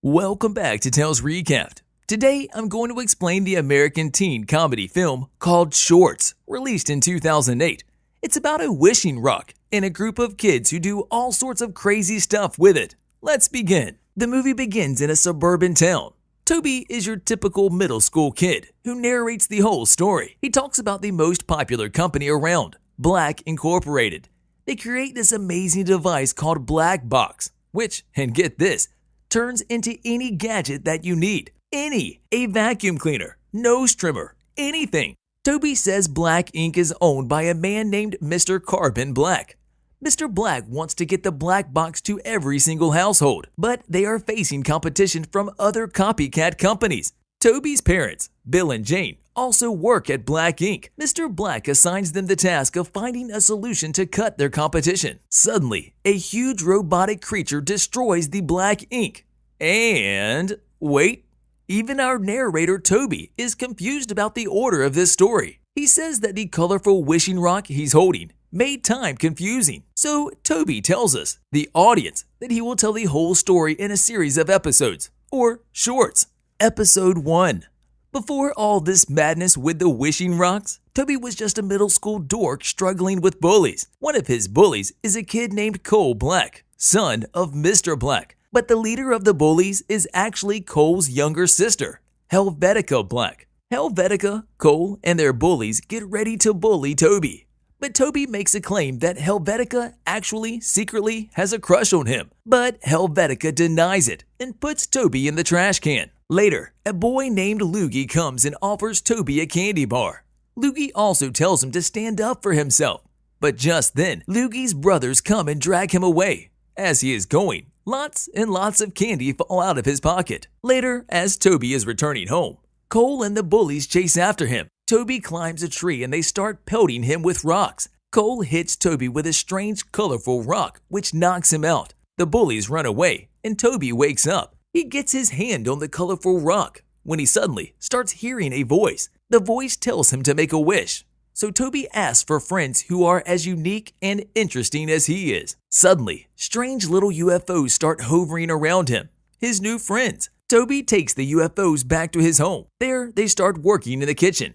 Welcome back to Tales Recapped. Today, I'm going to explain the American teen comedy film called Shorts, released in 2008. It's about a wishing rock and a group of kids who do all sorts of crazy stuff with it. Let's begin. The movie begins in a suburban town. Toby is your typical middle school kid who narrates the whole story. He talks about the most popular company around, Black Incorporated. They create this amazing device called Black Box, which, and get this, turns into any gadget that you need. A vacuum cleaner, nose trimmer, anything. Toby says Black Ink is owned by a man named Mr. Carbon Black. Mr. Black wants to get the Black Box to every single household, but they are facing competition from other copycat companies. Toby's parents, Bill and Jane, also work at Black Ink. Mr. Black assigns them the task of finding a solution to cut their competition. Suddenly, a huge robotic creature destroys the Black Ink. And wait, even our narrator Toby is confused about the order of this story. He says that the colorful wishing rock he's holding made time confusing. So Toby tells us, the audience, that he will tell the whole story in a series of episodes, or shorts. Episode 1. Before all this madness with the wishing rocks, Toby was just a middle school dork struggling with bullies. One of his bullies is a kid named Cole Black, son of Mr. Black. But the leader of the bullies is actually Cole's younger sister, Helvetica Black. Helvetica, Cole, and their bullies get ready to bully Toby. But Toby makes a claim that Helvetica actually secretly has a crush on him. But Helvetica denies it and puts Toby in the trash can. Later, a boy named Loogie comes and offers Toby a candy bar. Loogie also tells him to stand up for himself. But just then, Loogie's brothers come and drag him away. As he is going, lots and lots of candy fall out of his pocket. Later, as Toby is returning home, Cole and the bullies chase after him. Toby climbs a tree and they start pelting him with rocks. Cole hits Toby with a strange, colorful rock, which knocks him out. The bullies run away, and Toby wakes up. He gets his hand on the colorful rock when he suddenly starts hearing a voice. The voice tells him to make a wish. So Toby asks for friends who are as unique and interesting as he is. Suddenly, strange little UFOs start hovering around him, his new friends. Toby takes the UFOs back to his home. There, they start working in the kitchen.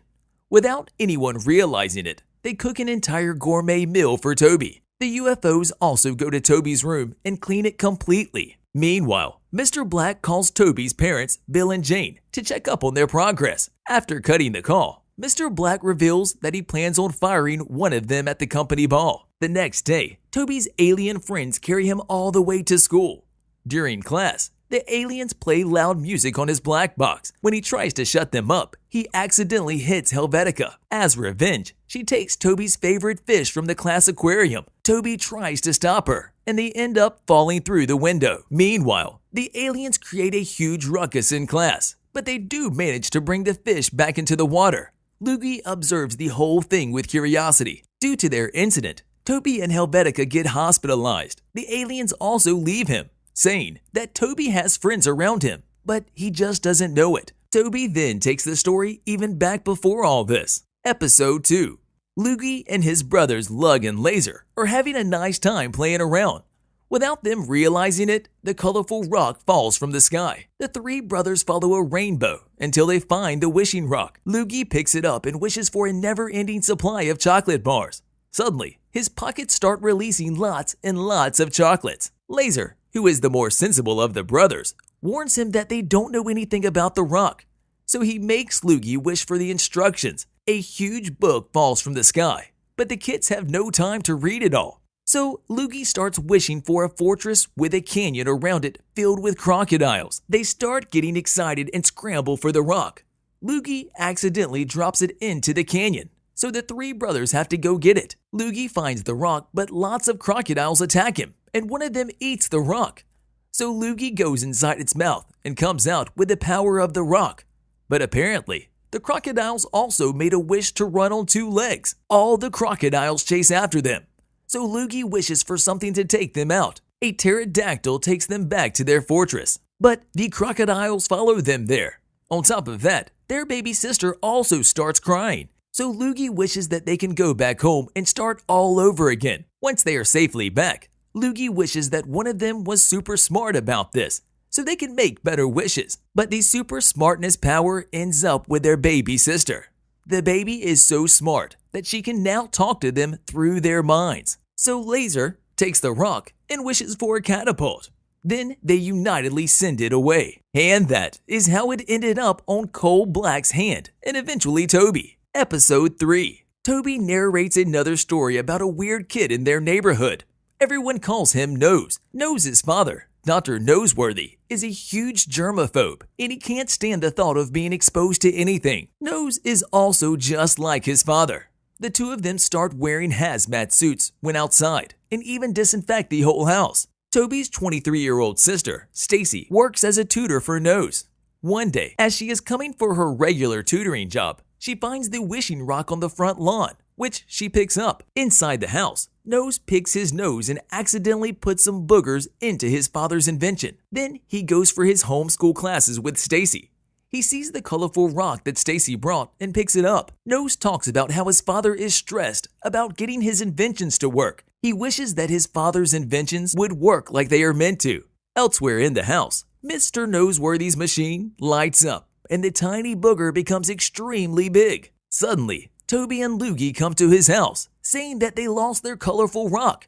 Without anyone realizing it, they cook an entire gourmet meal for Toby. The UFOs also go to Toby's room and clean it completely. Meanwhile, Mr. Black calls Toby's parents, Bill and Jane, to check up on their progress. After cutting the call, Mr. Black reveals that he plans on firing one of them at the company ball. The next day, Toby's alien friends carry him all the way to school. During class, the aliens play loud music on his black box. When he tries to shut them up, he accidentally hits Helvetica. As revenge, she takes Toby's favorite fish from the class aquarium. Toby tries to stop her, and they end up falling through the window. Meanwhile, the aliens create a huge ruckus in class, but they do manage to bring the fish back into the water. Loogie observes the whole thing with curiosity. Due to their incident, Toby and Helvetica get hospitalized. The aliens also leave him, saying that Toby has friends around him, but he just doesn't know it. Toby then takes the story even back before all this. Episode 2. Loogie and his brothers Lug and Laser are having a nice time playing around. Without them realizing it, the colorful rock falls from the sky. The three brothers follow a rainbow until they find the wishing rock. Loogie picks it up and wishes for a never-ending supply of chocolate bars. Suddenly, his pockets start releasing lots and lots of chocolates. Laser, who is the more sensible of the brothers, warns him that they don't know anything about the rock. So he makes Loogie wish for the instructions. A huge book falls from the sky, but the kids have no time to read it all. So Loogie starts wishing for a fortress with a canyon around it filled with crocodiles. They start getting excited and scramble for the rock. Loogie accidentally drops it into the canyon, so the three brothers have to go get it. Loogie finds the rock, but lots of crocodiles attack him, and one of them eats the rock. So Loogie goes inside its mouth and comes out with the power of the rock. But apparently, the crocodiles also made a wish to run on two legs. All the crocodiles chase after them. So Loogie wishes for something to take them out. A pterodactyl takes them back to their fortress, but the crocodiles follow them there. On top of that, their baby sister also starts crying. So Loogie wishes that they can go back home and start all over again. Once they are safely back, Loogie wishes that one of them was super smart about this, so they can make better wishes. But the super smartness power ends up with their baby sister. The baby is so smart that she can now talk to them through their minds. So Laser takes the rock and wishes for a catapult. Then they unitedly send it away. And that is how it ended up on Cole Black's hand and eventually Toby. Episode 3. Toby narrates another story about a weird kid in their neighborhood. Everyone calls him Nose. Nose's father, Dr. Noseworthy, is a huge germaphobe and he can't stand the thought of being exposed to anything. Nose is also just like his father. The two of them start wearing hazmat suits when outside and even disinfect the whole house. Toby's 23-year-old sister, Stacy, works as a tutor for Nose. One day, as she is coming for her regular tutoring job, she finds the wishing rock on the front lawn, which she picks up. Inside the house, Nose picks his nose and accidentally puts some boogers into his father's invention. Then he goes for his homeschool classes with Stacy. He sees the colorful rock that Stacy brought and picks it up. Nose talks about how his father is stressed about getting his inventions to work. He wishes that his father's inventions would work like they are meant to. Elsewhere in the house, Mr. Noseworthy's machine lights up and the tiny booger becomes extremely big. Suddenly, Toby and Loogie come to his house, saying that they lost their colorful rock.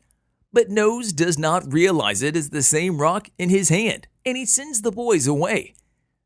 But Nose does not realize it is the same rock in his hand, and he sends the boys away.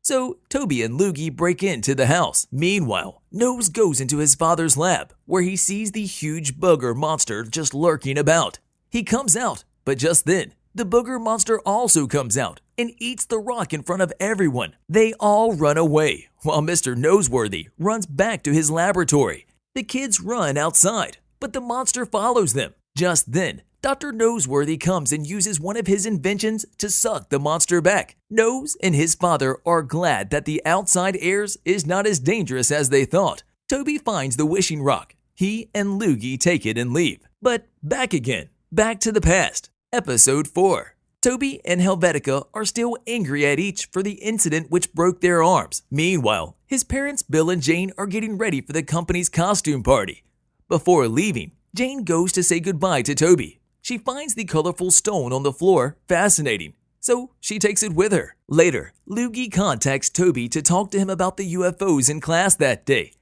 So Toby and Loogie break into the house. Meanwhile, Nose goes into his father's lab, where he sees the huge booger monster just lurking about. He comes out, but just then, the booger monster also comes out and eats the rock in front of everyone. They all run away, while Mr. Noseworthy runs back to his laboratory. The kids run outside, but the monster follows them. Just then, Dr. Noseworthy comes and uses one of his inventions to suck the monster back. Nose and his father are glad that the outside air is not as dangerous as they thought. Toby finds the wishing rock. He and Loogie take it and leave. But back again, back to the past. Episode 4. Toby and Helvetica are still angry at each for the incident which broke their arms. Meanwhile, his parents Bill and Jane are getting ready for the company's costume party. Before leaving, Jane goes to say goodbye to Toby. She finds the colorful stone on the floor fascinating, so she takes it with her. Later, Loogie contacts Toby to talk to him about the UFOs in class that day.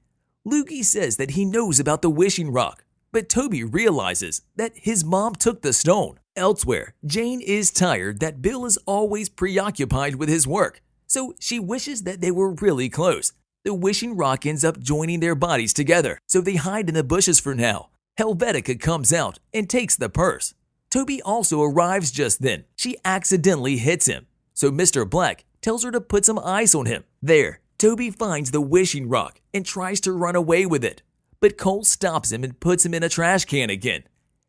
Loogie says that he knows about the wishing rock, but Toby realizes that his mom took the stone. Elsewhere, Jane is tired that Bill is always preoccupied with his work, so she wishes that they were really close. The wishing rock ends up joining their bodies together, so they hide in the bushes for now. Helvetica comes out and takes the purse. Toby also arrives just then. She accidentally hits him, so Mr. Black tells her to put some ice on him. There, Toby finds the wishing rock and tries to run away with it, but Cole stops him and puts him in a trash can again.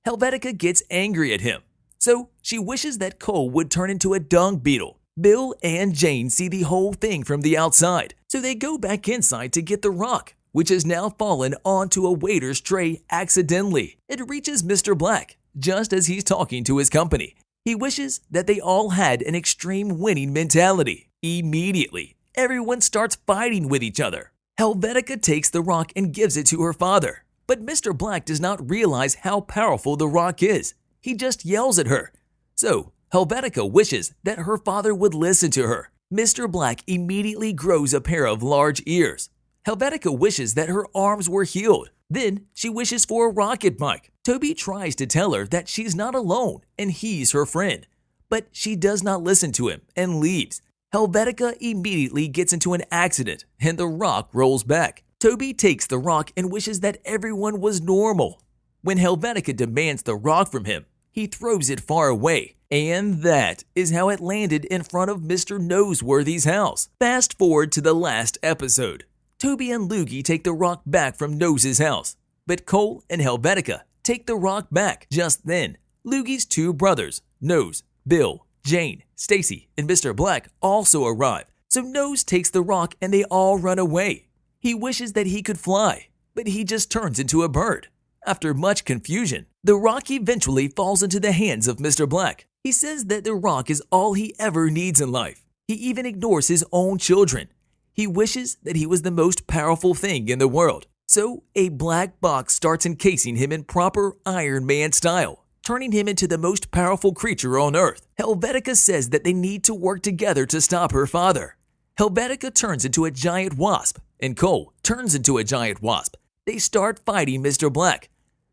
Helvetica gets angry at him, so she wishes that Cole would turn into a dung beetle. Bill and Jane see the whole thing from the outside, so they go back inside to get the rock, which has now fallen onto a waiter's tray accidentally. It reaches Mr. Black just as he's talking to his company. He wishes that they all had an extreme winning mentality. Immediately, everyone starts fighting with each other. Helvetica takes the rock and gives it to her father, but Mr. Black does not realize how powerful the rock is. He just yells at her. So, Helvetica wishes that her father would listen to her. Mr. Black immediately grows a pair of large ears. Helvetica wishes that her arms were healed. Then she wishes for a rocket bike. Toby tries to tell her that she's not alone and he's her friend, but she does not listen to him and leaves. Helvetica immediately gets into an accident and the rock rolls back. Toby takes the rock and wishes that everyone was normal. When Helvetica demands the rock from him, he throws it far away. And that is how it landed in front of Mr. Noseworthy's house. Fast forward to the last episode. Toby and Loogie take the rock back from Nose's house, but Cole and Helvetica take the rock back. Just then, Loogie's two brothers, Nose, Bill, Jane, Stacy, and Mr. Black also arrive, so Nose takes the rock and they all run away. He wishes that he could fly, but he just turns into a bird. After much confusion, the rock eventually falls into the hands of Mr. Black. He says that the rock is all he ever needs in life. He even ignores his own children. He wishes that he was the most powerful thing in the world. So a black box starts encasing him in proper Iron Man style, turning him into the most powerful creature on Earth. Helvetica says that they need to work together to stop her father. Helvetica turns into a giant wasp, and Cole turns into a giant wasp. They start fighting Mr. Black.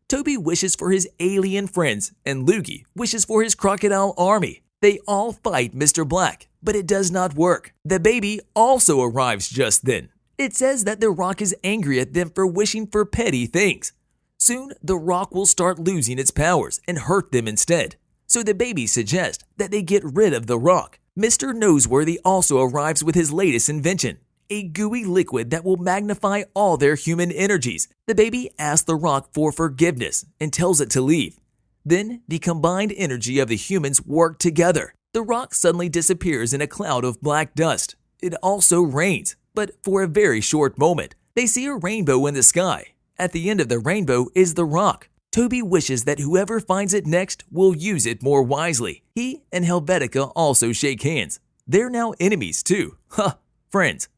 Toby wishes for his alien friends, and Loogie wishes for his crocodile army. They all fight Mr. Black, but it does not work. The baby also arrives just then. It says that the Rock is angry at them for wishing for petty things. Soon, the Rock will start losing its powers and hurt them instead. So the baby suggests that they get rid of the Rock. Mr. Noseworthy also arrives with his latest invention, a gooey liquid that will magnify all their human energies. The baby asks the Rock for forgiveness and tells it to leave. Then, the combined energy of the humans work together. The Rock suddenly disappears in a cloud of black dust. It also rains, but for a very short moment. They see a rainbow in the sky. At the end of the rainbow is the Rock. Toby wishes that whoever finds it next will use it more wisely. He and Helvetica also shake hands. They're now enemies too. Friends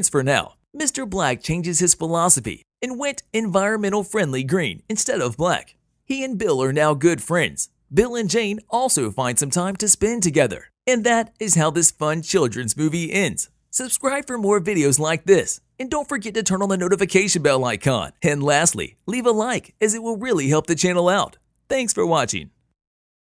for now. Mr. Black changes his philosophy and went environmental-friendly green instead of black. He and Bill are now good friends. Bill and Jane also find some time to spend together. And that is how this fun children's movie ends. Subscribe for more videos like this. And don't forget to turn on the notification bell icon. And lastly, leave a like as it will really help the channel out. Thanks for watching.